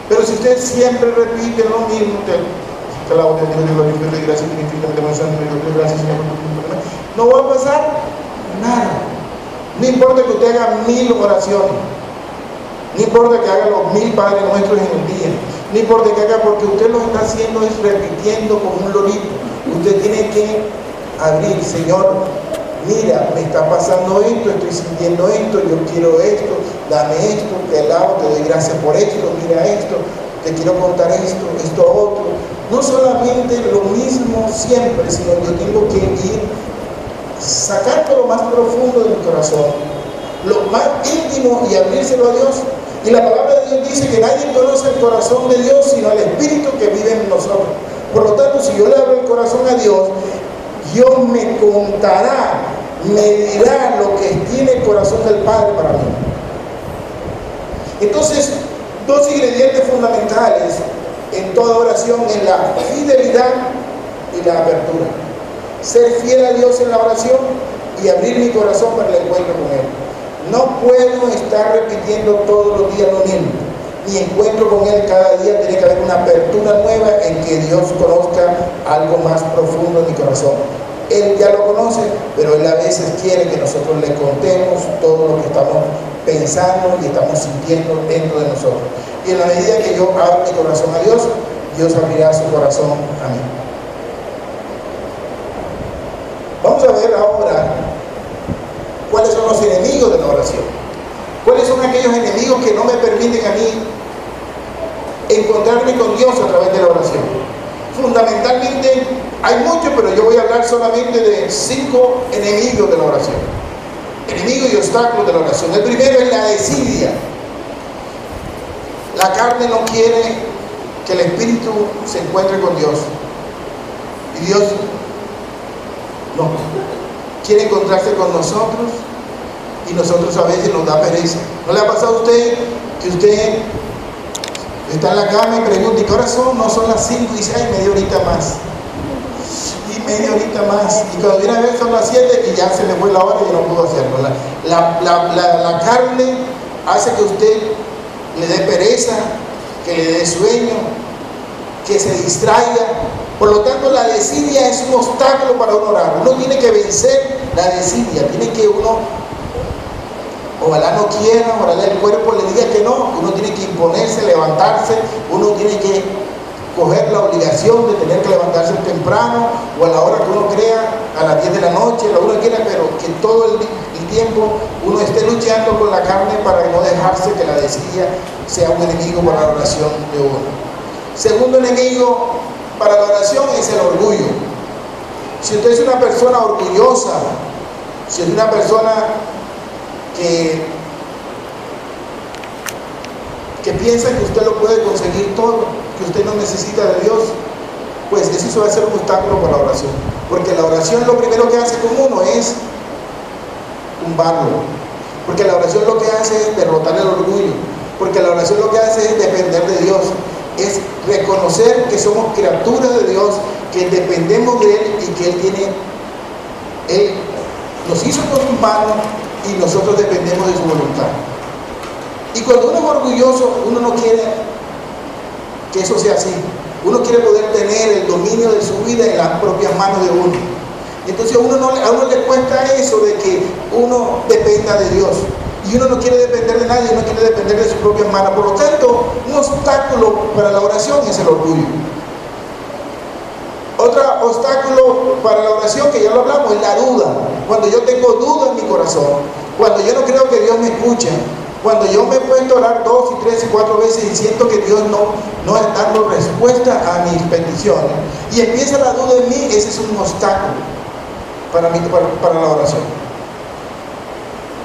Pero si usted siempre repite lo mismo, no va a pasar nada. No importa que usted haga 1000 oraciones, no importa que haga los 1000 Padres Nuestros en el día, no importa que haga, porque usted lo está haciendo es repitiendo como un lorito. Usted tiene que abrir: Señor, mira, me está pasando esto, estoy sintiendo esto, yo quiero esto, dame esto, te alabo, te doy gracias por esto, mira esto, te quiero contar esto otro. No solamente lo mismo siempre, sino yo tengo que ir sacando lo más profundo de mi corazón, lo más íntimo, y abrírselo a Dios. Y la palabra de Dios dice que nadie conoce el corazón de Dios sino el Espíritu que vive en nosotros. Por lo tanto, si yo le abro el corazón a Dios, Dios me contará, me dirá lo que tiene el corazón del Padre para mí. Entonces, 2 ingredientes fundamentales en toda oración es la fidelidad y la apertura. Ser fiel a Dios en la oración y abrir mi corazón para el encuentro con Él. No puedo estar repitiendo todos los días lo mismo. Mi encuentro con Él cada día tiene que haber una apertura nueva en que Dios conozca algo más profundo en mi corazón. Él ya lo conoce, pero Él a veces quiere que nosotros le contemos todo lo que estamos pensando y estamos sintiendo dentro de nosotros. Y en la medida que yo abro mi corazón a Dios, Dios abrirá su corazón a mí. Vamos a ver ahora cuáles son los enemigos de la oración. ¿Cuáles son aquellos enemigos que no me permiten a mí encontrarme con Dios a través de la oración? Fundamentalmente hay muchos, pero yo voy a hablar solamente de 5 enemigos de la oración. Enemigos y obstáculos de la oración. El primero es la desidia. La carne no quiere que el espíritu se encuentre con Dios. Y Dios no quiere encontrarse con nosotros, y nosotros a veces nos da pereza. ¿No le ha pasado a usted que usted está en la cama y pregunta: ¿y qué horas son? No, son las 5, y dice: ay, media horita más. Y media horita más. Y cuando viene a ver son las 7 y ya se le fue la hora y no pudo hacerlo. La carne hace que usted le dé pereza, que le dé sueño, que se distraiga. Por lo tanto, la desidia es un obstáculo para uno orar. Uno tiene que vencer la desidia, tiene que uno, ojalá no quiera, ojalá el cuerpo le diga que no, uno tiene que imponerse, levantarse, uno tiene que coger la obligación de tener que levantarse temprano o a la hora que uno crea, a las 10 de la noche, a la hora que quiera, pero que todo el tiempo uno esté luchando con la carne para no dejarse que la desidia sea un enemigo para la oración de uno. Segundo enemigo para la oración es el orgullo. Si usted es una persona orgullosa, si es una persona que piensa que usted lo puede conseguir todo, que usted no necesita de Dios, pues eso va a ser un obstáculo para la oración. Porque la oración lo primero que hace con uno es tumbarlo. Porque la oración lo que hace es derrotar el orgullo. Porque la oración lo que hace es depender de Dios. Es reconocer que somos criaturas de Dios, que dependemos de Él y que Él nos hizo con sus manos y nosotros dependemos de su voluntad. Y cuando uno es orgulloso, uno no quiere que eso sea así. Uno quiere poder tener el dominio de su vida en las propias manos de uno. Entonces a uno le cuesta eso de que uno dependa de Dios. Y uno no quiere depender de nadie, uno quiere depender de sus propias manos. Por lo tanto, un obstáculo para la oración es el orgullo. Otro obstáculo para la oración, que ya lo hablamos, es la duda. Cuando yo tengo duda en mi corazón, cuando yo no creo que Dios me escucha, cuando yo me he puesto a orar 2 y 3 y 4 veces y siento que Dios no está dando respuesta a mis peticiones, y empieza la duda en mí, ese es un obstáculo para la oración.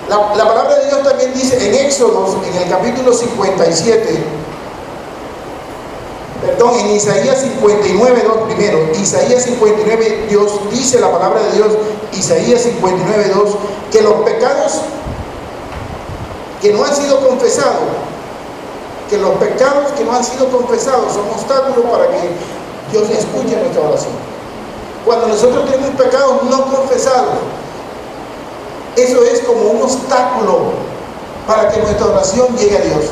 La palabra de Dios también dice en Éxodo, en el capítulo 57, en Isaías 59:2 primero, Isaías 59, Dios dice, la palabra de Dios, Isaías 59:2, que los pecados que no han sido confesados, son obstáculos para que Dios escuche nuestra oración. Cuando nosotros tenemos pecados no confesados, eso es como un obstáculo para que nuestra oración llegue a Dios.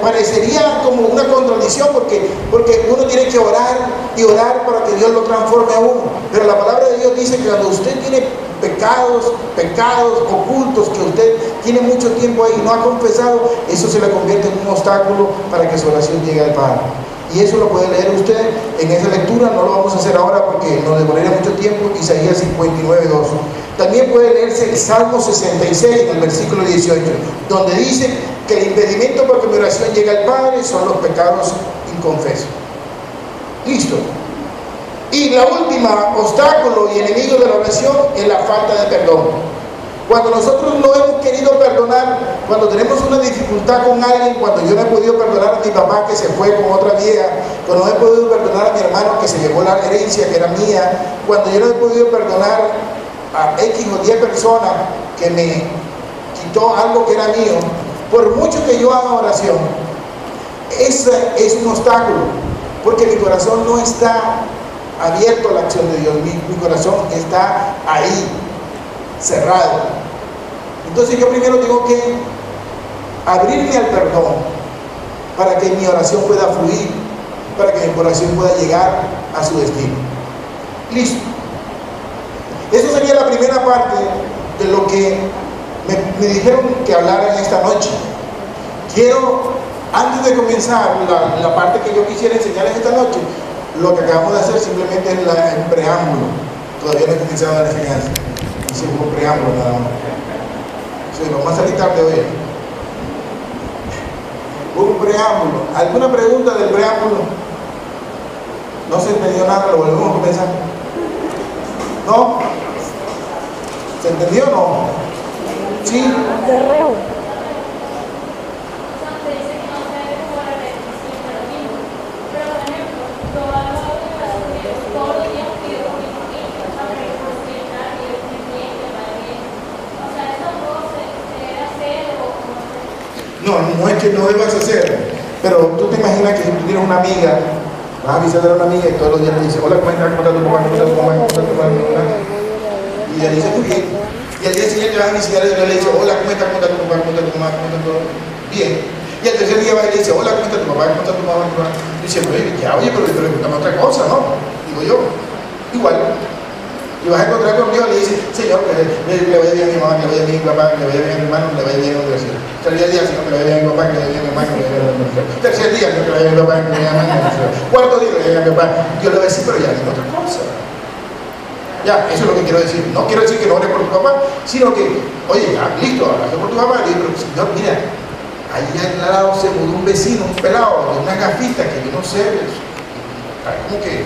Parecería como una contradicción porque uno tiene que orar y orar para que Dios lo transforme a uno. Pero la palabra de Dios dice que cuando usted tiene pecados ocultos que usted tiene mucho tiempo ahí y no ha confesado, eso se le convierte en un obstáculo para que su oración llegue al Padre. Y eso lo puede leer usted en esa lectura, no lo vamos a hacer ahora porque nos demoraría mucho tiempo, Isaías 59:2. También puede leerse el Salmo 66, en el versículo 18, donde dice que el impedimento para que mi oración llegue al Padre son los pecados inconfesos. Listo. Y la última obstáculo y enemigo de la oración es la falta de perdón. Cuando nosotros no hemos querido perdonar, cuando tenemos una dificultad con alguien, cuando yo no he podido perdonar a mi papá que se fue con otra vieja, cuando no he podido perdonar a mi hermano que se llevó la herencia que era mía, cuando yo no he podido perdonar a X o 10 personas que me quitó algo que era mío, por mucho que yo haga oración, ese es un obstáculo, porque mi corazón no está abierto a la acción de Dios, mi corazón está ahí, cerrado. Entonces yo primero tengo que abrirme al perdón para que mi oración pueda fluir, para que mi oración pueda llegar a su destino. Listo. Eso sería la primera parte de lo que me dijeron que hablara en esta noche. Quiero, antes de comenzar la parte que yo quisiera enseñarles esta noche, lo que acabamos de hacer simplemente es el preámbulo. Todavía no he comenzado la enseñanza. Hicimos un preámbulo nada más. Sí, vamos a salir tarde hoy. Un preámbulo. ¿Alguna pregunta del preámbulo? No se entendió nada, lo volvemos a comenzar. ¿No? ¿Se entendió o no? Sí. No es que no debas hacer, pero tú te imaginas que si tú tienes una amiga, vas a visitar a una amiga y todos los días le dices, hola, ¿cómo estás? ¿Cómo está tu mamá? ¿Cómo está tu mamá? ¿Cómo está tu mamá? Y ella dice, muy bien. Y al día siguiente vas a visitar y le dice, hola, ¿cómo estás? ¿Cómo está tu papá? ¿Cómo está tu mamá? ¿Cómo está todo? Bien. Y al tercer día va y le dice, hola, ¿cómo está tu papá? ¿Cómo está tu mamá? Y dice, oye, pero pregúntame otra cosa, ¿no? Digo yo, igual. Y vas a encontrar con Dios y le dice, Señor, que le vaya bien a mi mamá, que le vaya bien a mi papá, que le vaya bien a mi hermano, que le vaya bien a mi universidad. Tercer día, Señor, que le vaya bien a mi papá, que le vaya bien a mi hermano, que le vaya bien a mi universidad. Tercer día, Señor, que le vaya bien a mi papá, que le vaya bien a mi universidad. Cuarto día, que le vaya bien a mi papá. Dios le va a decir, pero ya es otra cosa. Ya, eso es lo que quiero decir. No quiero decir que no ore por tu papá, sino que, oye, ya, listo, hablaste por tu papá. Y digo, pero Señor, mira, ahí al lado se mudó un vecino, un pelado, de una gafita que yo no sé, como que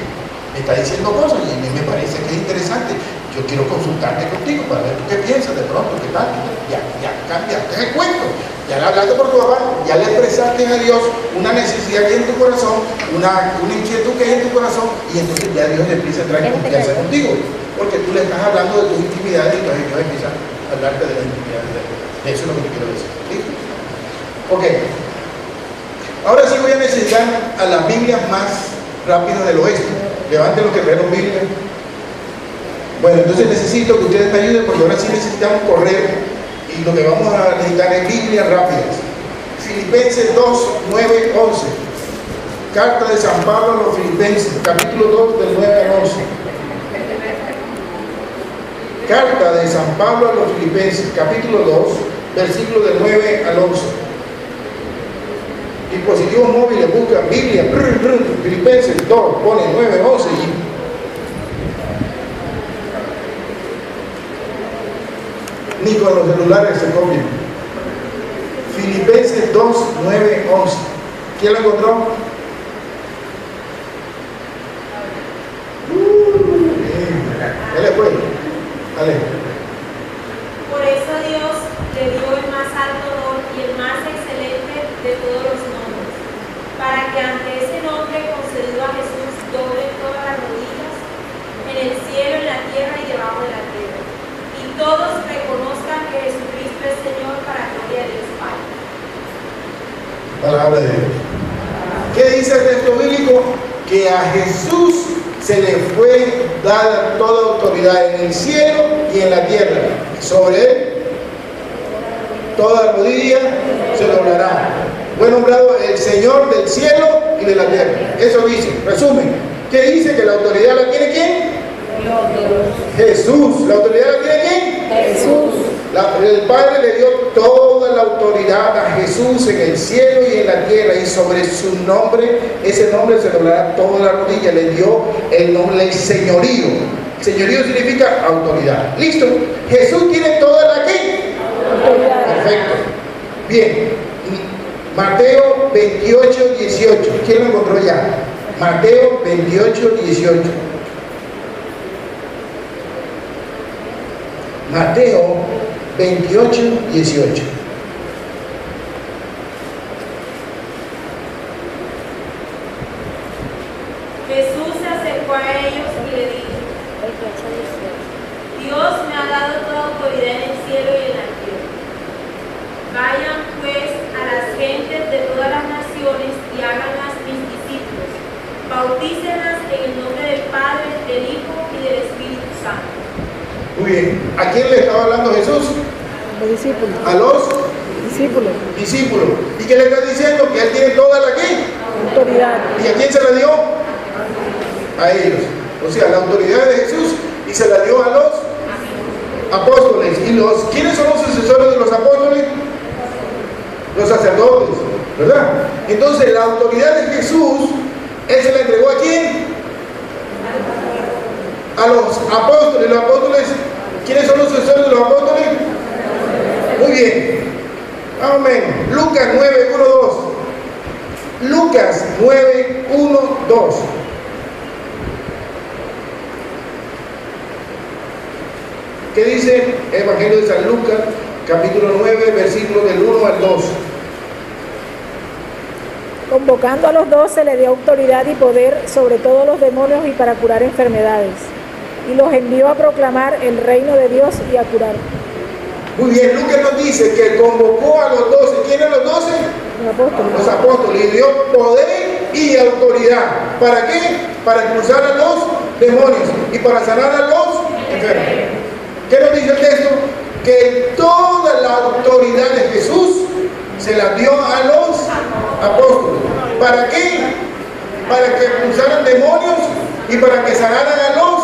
me está diciendo cosas y a mí me parece que es interesante. Yo quiero consultarte contigo para ver tú qué piensas de pronto, qué tal. Ya cambiaste el cuento. Ya le hablaste por tu papá, ya le expresaste a Dios una necesidad que hay en tu corazón, una inquietud que hay en tu corazón, y entonces ya Dios empieza a traer confianza contigo, porque tú le estás hablando de tus intimidades y entonces Dios empieza a hablarte de las intimidades de Dios. Eso es lo que te quiero decir. ¿Listo? Ok. Ahora sí voy a necesitar a las Biblias más rápidas del oeste. Levanten los que traen Biblia. Bueno, entonces necesito que ustedes me ayuden, porque ahora sí necesitamos correr y lo que vamos a necesitar es Biblias rápidas. Filipenses 2, 9, 11. Carta de San Pablo a los Filipenses, capítulo 2, del 9 al 11. Carta de San Pablo a los Filipenses, capítulo 2, versículo del 9 al 11. Dispositivos móviles, buscan Biblia, Filipenses 2, pone 9, 11 y ni con los celulares se copian. Filipenses 2, 9, 11. ¿Quién lo encontró? Dale pues. Dale. Por eso Dios le dio el más alto don y el más excelente de todos los nombres, para que ante ese nombre concedido a Jesús doblen todas las rodillas, en el cielo, en la tierra y debajo de la tierra, y todos reconozcan que Jesucristo es Señor, para gloria de Dios Padre. Palabra de Dios. ¿Qué dice el texto bíblico? Que a Jesús se le fue dada toda autoridad en el cielo y en la tierra. Sobre él toda rodilla se doblará. Fue nombrado el Señor del cielo y de la tierra. Eso dice. Resumen. ¿Qué dice? Que la autoridad la tiene ¿quién? Jesús. ¿La autoridad la tiene quién? Jesús. El Padre le dio toda la autoridad a Jesús en el cielo y en la tierra, y sobre su nombre, ese nombre se doblará toda la rodilla. Le dio el nombre, el señorío. Señorío significa autoridad. ¿Listo? Jesús tiene toda la ¿qué? Autoridad. Perfecto. Bien. Mateo 28, 18. ¿Quién lo encontró ya? Mateo 28, 18. Mateo 28, 18. Jesús se acercó a ellos y le dijo: Dios me ha dado toda autoridad en el cielo y en la tierra. Vayan pues a las gentes de todas las naciones y háganlas mis discípulos. Bautícenlas en el nombre del Padre, del Hijo y del Espíritu Santo. Muy bien. ¿A quién le estaba hablando Jesús? Los discípulos. A los Discípulos. ¿Y qué le está diciendo? Que él tiene toda la ¿qué? Autoridad. ¿Y a quién se la dio? A ellos. O sea, la autoridad de Jesús, y se la dio a los apóstoles. ¿Y quiénes son los sucesores de los apóstoles? Los sacerdotes, ¿verdad? Entonces la autoridad de Jesús, él se la entregó ¿a quién? A los apóstoles. Los apóstoles, ¿quiénes son los sucesores de los apóstoles? Muy bien. Amén. Lucas 9, 1, 2. Lucas 9, 1, 2. ¿Qué dice el Evangelio de San Lucas, capítulo 9, versículos del 1 al 2? Convocando a los 12 le dio autoridad y poder sobre todos los demonios y para curar enfermedades. Y los envió a proclamar el reino de Dios y a curar. Muy bien, Lucas nos dice que convocó a los 12. ¿Quiénes los 12? Los apóstoles. Los apóstoles. Y dio poder y autoridad. ¿Para qué? Para expulsar a los demonios y para sanar a los enfermos. ¿Qué nos dice el texto? Que toda la autoridad de Jesús se se las dio a los apóstoles. ¿Para qué? Para que expulsaran demonios y para que sanaran a los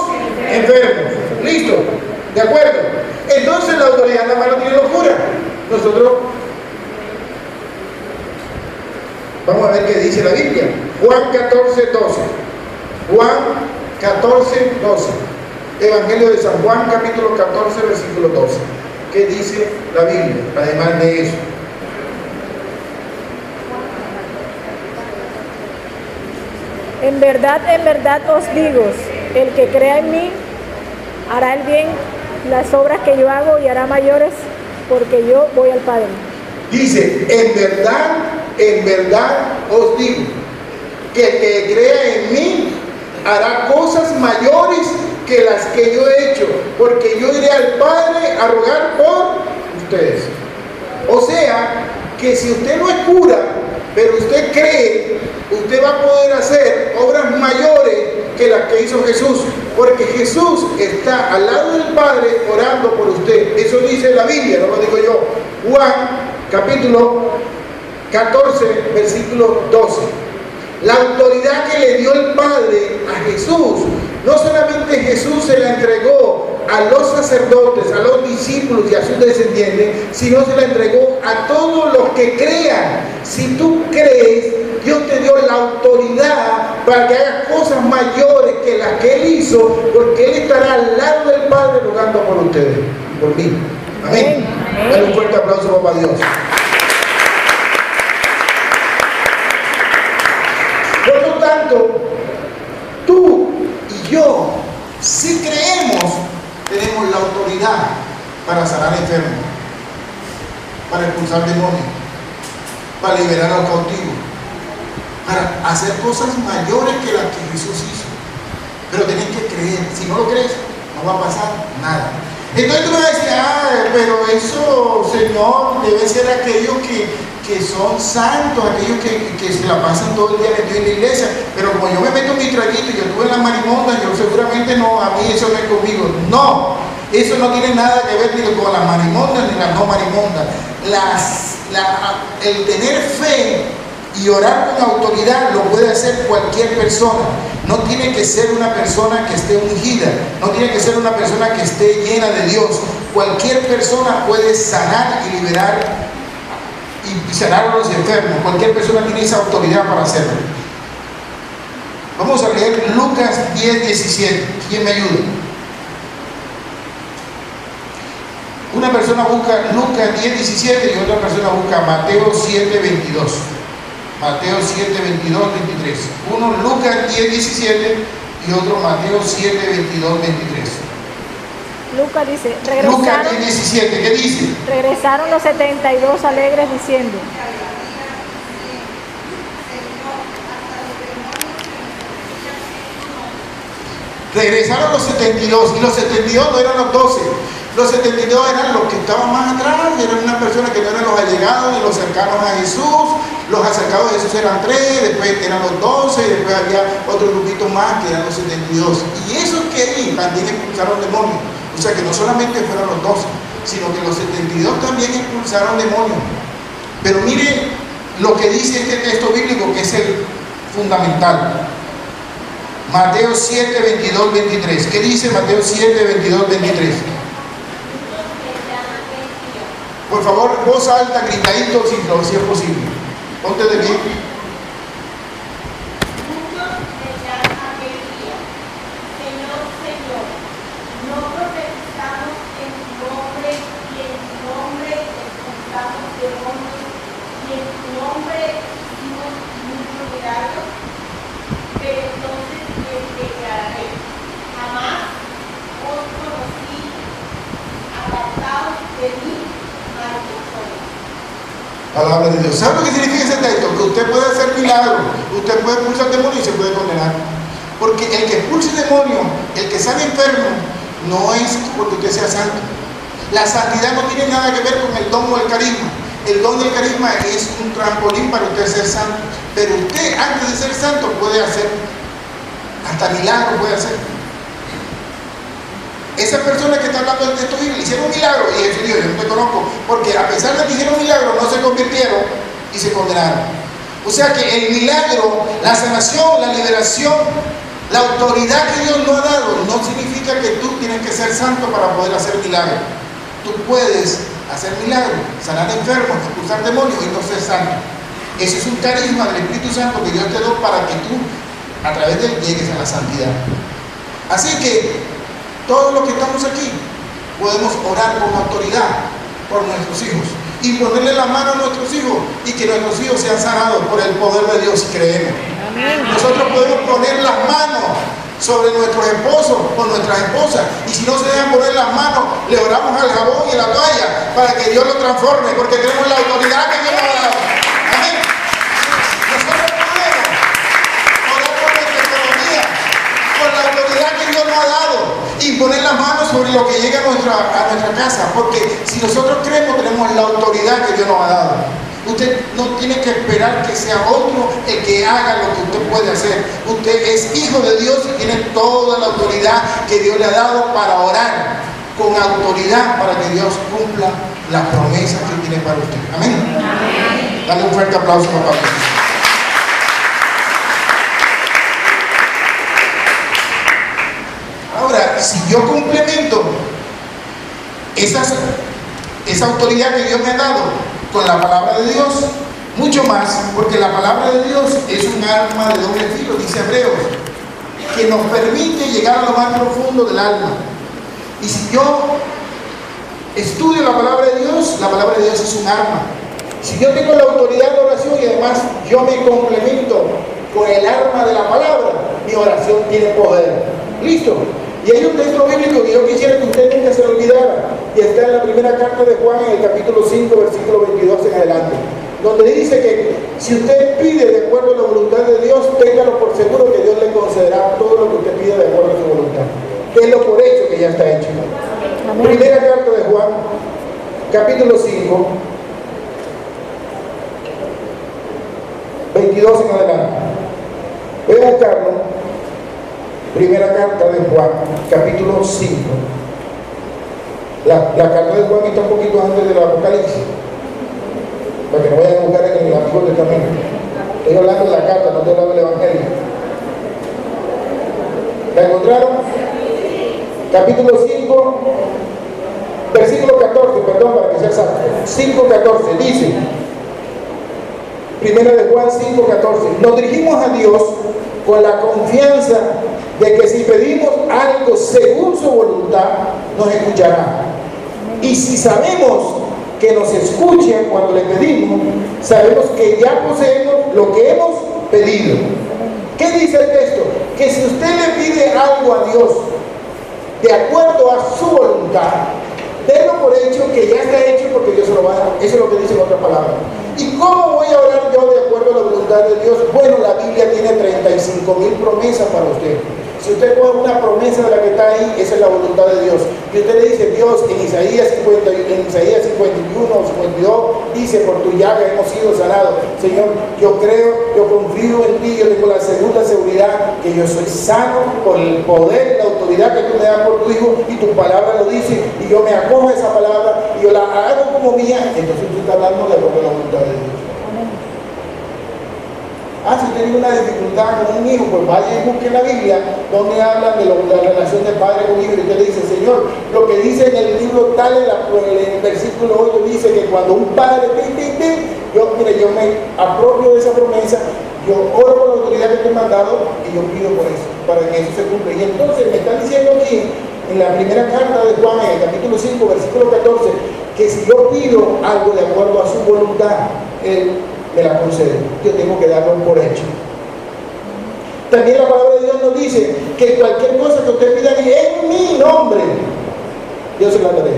enfermos. ¿Listo? ¿De acuerdo? Entonces la autoridad en la mano tiene locura. Nosotros vamos a ver qué dice la Biblia. Juan 14, 12. Juan 14, 12. Evangelio de San Juan, capítulo 14, versículo 12. ¿Qué dice la Biblia? Además de eso. En verdad os digo, el que crea en mí hará el bien, las obras que yo hago y hará mayores, porque yo voy al Padre. Dice, en verdad os digo, que el que crea en mí hará cosas mayores que las que yo he hecho, porque yo iré al Padre a rogar por ustedes. O sea, que si usted no es cura, pero usted cree, usted va a poder hacer obras mayores que las que hizo Jesús, porque Jesús está al lado del Padre orando por usted. Eso dice la Biblia, no lo digo yo. Juan capítulo 14, versículo 12. La autoridad que le dio el Padre a Jesús, no solamente Jesús se la entregó a los sacerdotes, a los discípulos y a sus descendientes, sino se la entregó a todos los que crean. Si tú crees, Dios te dio la autoridad para que hagas cosas mayores que las que Él hizo, porque Él estará al lado del Padre rogando por ustedes y por mí. Amén. Dale un fuerte aplauso, papá Dios. Por lo tanto, tú y yo, si creemos, tenemos la autoridad para sanar enfermos, para expulsar demonios, para liberar a los cautivos, para hacer cosas mayores que las que Jesús hizo. Pero tenés que creer. Si no lo crees, no va a pasar nada. Entonces tú me vas a decir, pero eso, Señor, debe ser aquellos que son santos, aquellos que se la pasan todo el día metidos en la iglesia. Pero como yo me meto en mi traguito y yo estuve en las marimondas, yo seguramente no, a mí eso no es conmigo. No, eso no tiene nada que ver ni con las marimondas ni las no marimondas. El tener fe y orar con autoridad lo puede hacer cualquier persona. No tiene que ser una persona que esté ungida, no tiene que ser una persona que esté llena de Dios. Cualquier persona puede sanar y liberar y sanar a los enfermos. Cualquier persona tiene esa autoridad para hacerlo. Vamos a leer Lucas 10, 17. ¿Quién me ayuda? Una persona busca Lucas 10, 17 y otra persona busca Mateo 7, 22. Mateo 7, 22, 23. Uno Lucas 10, 17 y otro Mateo 7, 22, 23. Lucas dice, Lucas 10, 17, ¿qué dice? Regresaron los 72 alegres diciendo. Regresaron los 72 y los 72 no eran los 12. Los 72 eran los que estaban más atrás, eran una persona que no eran los allegados ni los cercanos a Jesús. Los acercados a Jesús eran 3, después eran los 12 y después había otro grupito más que eran los 72. Y esos que iban también expulsaron demonios. O sea que no solamente fueron los 12, sino que los 72 también expulsaron demonios. Pero mire lo que dice este texto bíblico, que es el fundamental. Mateo 7, 22, 23. ¿Qué dice Mateo 7, 22, 23? Por favor, voz alta, gritadito, si es posible. Ponte de pie. Palabra de Dios. ¿Sabe lo que significa ese texto? Que usted puede hacer milagros, usted puede expulsar demonios y se puede condenar. Porque el que expulse demonio, el que sale enfermo, no es porque usted sea santo. La santidad no tiene nada que ver con el don o el carisma. El don del carisma es un trampolín para usted ser santo. Pero usted, antes de ser santo, puede hacer hasta milagros, puede hacer. esa persona que está hablando de esto le hicieron un milagro, y Jesús dijo, yo no te conozco, porque a pesar de que hicieron un milagro, no se convirtieron y se condenaron. O sea que el milagro, la sanación, la liberación, la autoridad que Dios nos ha dado, no significa que tú tienes que ser santo para poder hacer milagros. Tú puedes hacer milagros, sanar enfermos, expulsar demonios y no ser santo. Ese es un carisma del Espíritu Santo que Dios te dio para que tú, a través de él, llegues a la santidad. Así que todos los que estamos aquí podemos orar con autoridad por nuestros hijos y ponerle la mano a nuestros hijos y que nuestros hijos sean sanados por el poder de Dios si creemos. Amén. Nosotros podemos poner las manos sobre nuestros esposos o nuestras esposas, y si no se dejan poner las manos, le oramos al jabón y a la toalla para que Dios lo transforme, porque tenemos la autoridad que Dios nos ha dado. Amén. Nosotros podemos orar por nuestra economía, por la autoridad que Dios nos ha dado, y poner las manos sobre lo que llega a nuestra casa, porque si nosotros creemos, tenemos la autoridad que Dios nos ha dado. Usted no tiene que esperar que sea otro el que haga lo que usted puede hacer. Usted es hijo de Dios y tiene toda la autoridad que Dios le ha dado para orar con autoridad para que Dios cumpla las promesas que tiene para usted. Amén. Amén. Dale un fuerte aplauso, papá. Ahora, si yo complemento esa autoridad que Dios me ha dado con la palabra de Dios, mucho más, porque la palabra de Dios es un arma de doble filo, dice Hebreos, que nos permite llegar a lo más profundo del alma. Y si yo estudio la palabra de Dios es un arma. Si yo tengo la autoridad de oración y además yo me complemento con el arma de la palabra, mi oración tiene poder. ¿Listo? Y hay un texto bíblico que yo quisiera que usted nunca se lo olvidara, y está en la primera carta de Juan, en el capítulo 5, versículo 22 en adelante, donde dice que si usted pide de acuerdo a la voluntad de Dios, téngalo por seguro que Dios le concederá todo lo que usted pida de acuerdo a su voluntad. Tenlo por hecho que ya está hecho. Amén. Primera carta de Juan, capítulo 5, 22 en adelante. Voy a buscarlo. Primera carta de Juan, capítulo 5. La carta de Juan está un poquito antes del Apocalipsis, para que no vayan a buscar en el Antiguo Testamento. Estoy hablando de la carta, no estoy hablando del Evangelio. ¿La encontraron? Capítulo 5, versículo 14, perdón, para que sea exacto. 5:14 dice, Primera de Juan 5:14, nos dirigimos a Dios con la confianza de que si pedimos algo según su voluntad, nos escuchará. Y si sabemos que nos escucha cuando le pedimos, sabemos que ya poseemos lo que hemos pedido. ¿Qué dice el texto? Que si usted le pide algo a Dios de acuerdo a su voluntad, denlo por hecho que ya está hecho, porque Dios se lo va a dar. Eso es lo que dice en otra palabra. ¿Y cómo voy a orar yo de acuerdo a la voluntad de Dios? Bueno, la Biblia tiene 35,000 promesas para usted. Si usted pone una promesa de la que está ahí, esa es la voluntad de Dios. Y usted le dice, Dios, en Isaías 51 o 52, dice, por tu llaga hemos sido sanados. Señor, yo creo, yo confío en ti, yo tengo la segunda seguridad que yo soy sano por el poder y la autoridad que tú me das por tu Hijo, y tu palabra lo dice, y yo me acojo a esa palabra, y yo la hago como mía. Entonces tú estás hablando de la voluntad de Dios. Si usted tiene una dificultad con un hijo, pues vaya y busque en la Biblia donde hablan de la relación del padre con hijo, y usted le dice, Señor, lo que dice en el libro tal, en el versículo 8 dice que cuando un padre yo me apropio de esa promesa, yo oro con la autoridad que te he mandado y yo pido por eso, para que eso se cumpla. Y entonces me están diciendo aquí, en la primera carta de Juan, en el capítulo 5, versículo 14, que si yo pido algo de acuerdo a su voluntad, Él me la concede. Yo tengo que darlo por hecho. También la palabra de Dios nos dice que cualquier cosa que usted pida en mi nombre, Dios se la dará.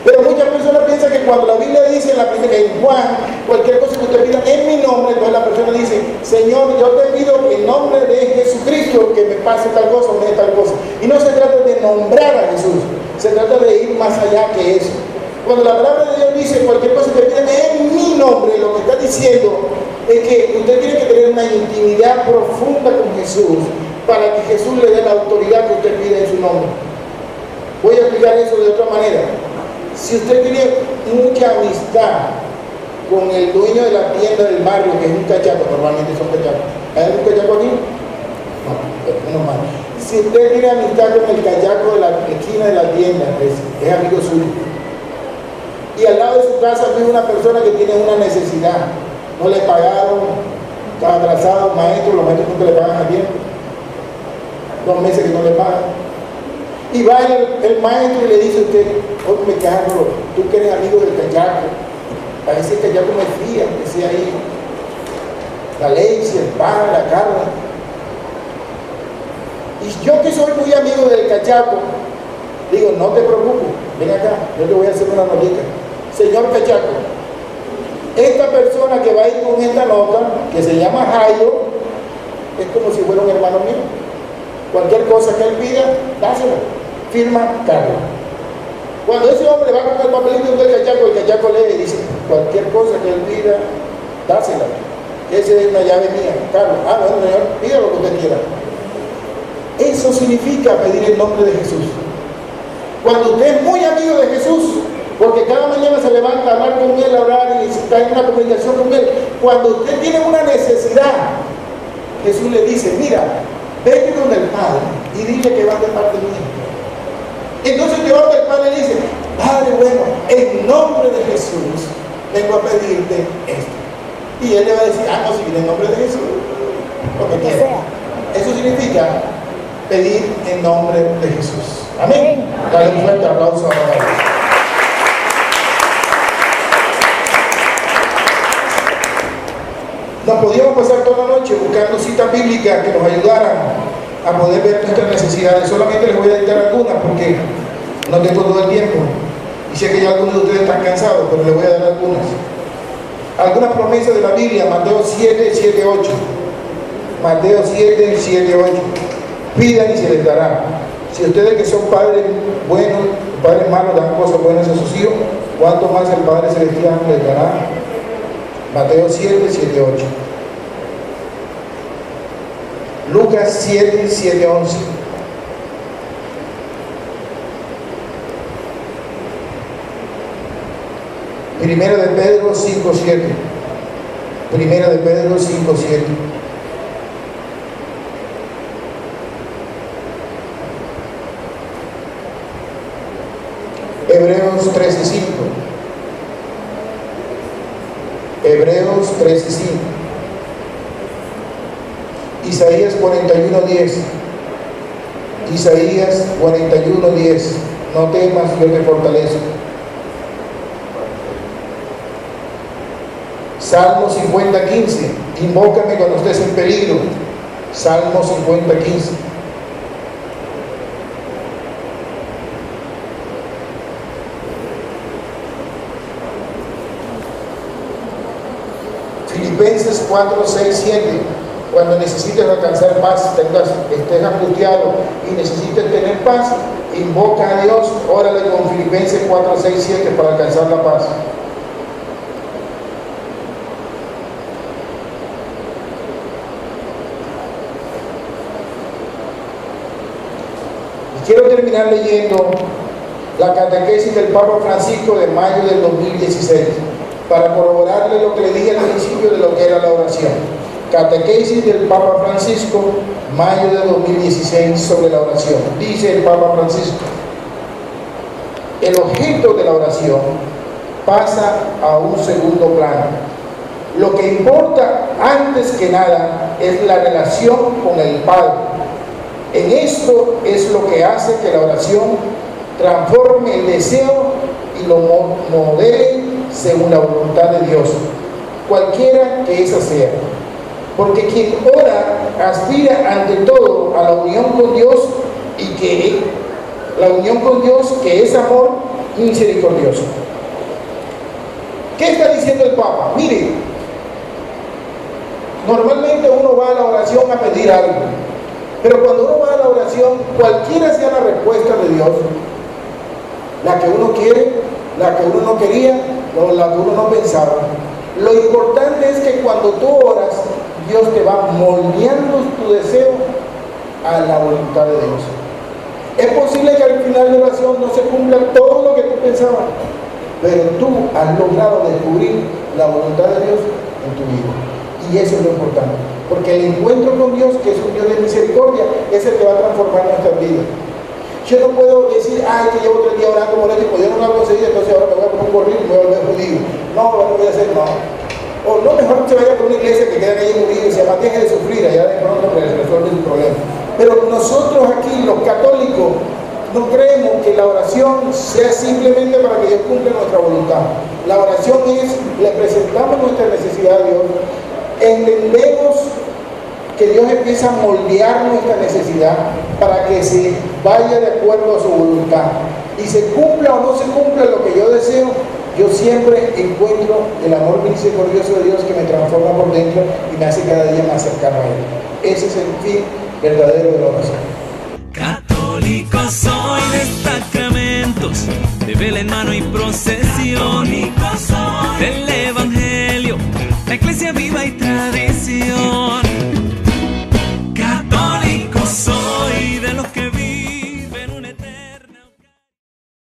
Pero muchas personas piensan que cuando la Biblia dice en Juan, cualquier cosa que usted pida en mi nombre, entonces la persona dice, Señor, yo te pido en nombre de Jesucristo que me pase tal cosa o me dé tal cosa. Y no se trata de nombrar a Jesús, se trata de ir más allá que eso. Cuando la palabra de Dios dice cualquier cosa que pidan en mi nombre, lo que está diciendo es que usted tiene que tener una intimidad profunda con Jesús para que Jesús le dé la autoridad que usted pide en su nombre. Voy a explicar eso de otra manera. Si usted tiene mucha amistad con el dueño de la tienda del barrio, que es un cachaco, normalmente son cachacos. ¿Hay algún cachaco aquí? No, más. Si usted tiene amistad con el cachaco de la esquina de la tienda, es amigo suyo. Y al lado de su casa vive una persona que tiene una necesidad. No le pagaron, está atrasado, maestro, los maestros nunca le pagan a tiempo. 2 meses que no le pagan. Y va el maestro y le dice a usted: oye, Carlos, tú que eres amigo del cachaco, parece que el cachaco me fía, decía ahí, la leche, el pan, la carne. Y yo que soy muy amigo del cachaco, digo: no te preocupes, ven acá, yo te voy a hacer una notita. Señor cachaco, esta persona que va a ir con esta nota, que se llama Jairo, es como si fuera un hermano mío. Cualquier cosa que él pida, dásela. Firma Carlos. Cuando ese hombre va con el papelito del cachaco, el cachaco lee y dice: cualquier cosa que él pida, dásela. Esa es una llave mía, Carlos. Ah, bueno, señor, pida lo que usted quiera. Eso significa pedir el nombre de Jesús. Cuando usted es muy amigo de Jesús, porque cada mañana se levanta a hablar con él, a orar y está en una comunicación con él, cuando usted tiene una necesidad, Jesús le dice: mira, vete donde el Padre y dile que va de parte mía. Entonces que va donde el Padre le dice: Padre bueno, en nombre de Jesús vengo a pedirte esto. Y él le va a decir: ah, no, si viene en nombre de Jesús, lo que quiera. Eso significa pedir en nombre de Jesús. Amén. Dale un fuerte aplauso a Dios. Nos podíamos pasar toda la noche buscando citas bíblicas que nos ayudaran a poder ver nuestras necesidades. Solamente les voy a dictar algunas porque no tengo todo el tiempo. Y sé que ya algunos de ustedes están cansados, pero les voy a dar algunas. Algunas promesas de la Biblia, Mateo 7, 7, 8. Mateo 7, 7, 8. Pidan y se les dará. Si ustedes que son padres buenos, padres malos, dan cosas buenas a sus hijos, ¿cuánto más el Padre Celestial les dará? Mateo 7, 7, 8. Lucas 7, 7, 11. Primera de Pedro 5, 7. Primera de Pedro 5, 7. Hebreos 13, 5. Hebreos 13, 5. Isaías 41, 10. Isaías 41, 10. No temas, yo te fortalezco. Salmo 50, 15. Invócame cuando estés en peligro. Salmo 50, 15. Filipenses 4, 6, 7. Cuando necesites alcanzar paz, estés angustiado y necesites tener paz, invoca a Dios, órale con Filipenses 4, 6, 7 para alcanzar la paz. Quiero terminar leyendo la catequesis del Papa Francisco de mayo del 2016 para corroborarle lo que le dije al principio de lo que era la oración. Catequesis del Papa Francisco, mayo de 2016, sobre la oración. Dice el Papa Francisco: el objeto de la oración pasa a un segundo plano. Lo que importa antes que nada es la relación con el Padre. En esto es lo que hace que la oración transforme el deseo y lo modele según la voluntad de Dios, cualquiera que esa sea. Porque quien ora aspira ante todo a la unión con Dios, y que la unión con Dios, que es amor misericordioso. ¿Qué está diciendo el Papa? Mire, normalmente uno va a la oración a pedir algo, pero cuando uno va a la oración, cualquiera sea la respuesta de Dios, la que uno quiere, la que uno no quería, o la que uno no pensaba, lo importante es que cuando tú oras, Dios te va moldeando tu deseo a la voluntad de Dios. Es posible que al final de la oración no se cumpla todo lo que tú pensabas, pero tú has logrado descubrir la voluntad de Dios en tu vida. Y eso es lo importante, porque el encuentro con Dios, que es un Dios de misericordia, es el que va a transformar nuestras vidas. Yo no puedo decir, ay, que llevo 3 días orando por esto y pues yo no lo he conseguido, entonces ahora me voy a poner un gorrito y me voy a volver judío. No, no voy a hacer nada. O no, mejor se vaya por una iglesia que queda ahí en Murillo y se llama deje de sufrir, allá de pronto pues resuelve su problema. Pero nosotros aquí, los católicos, no creemos que la oración sea simplemente para que Dios cumpla nuestra voluntad. La oración es, le presentamos nuestra necesidad a Dios, entendemos que Dios empieza a moldear nuestra necesidad para que se vaya de acuerdo a su voluntad. Y se cumpla o no se cumpla lo que yo deseo, yo siempre encuentro el amor misericordioso de Dios que me transforma por dentro y me hace cada día más cercano a Él. Ese es el fin verdadero de la oración. Católico soy de sacramentos, de vela en mano y procesión. Católico soy.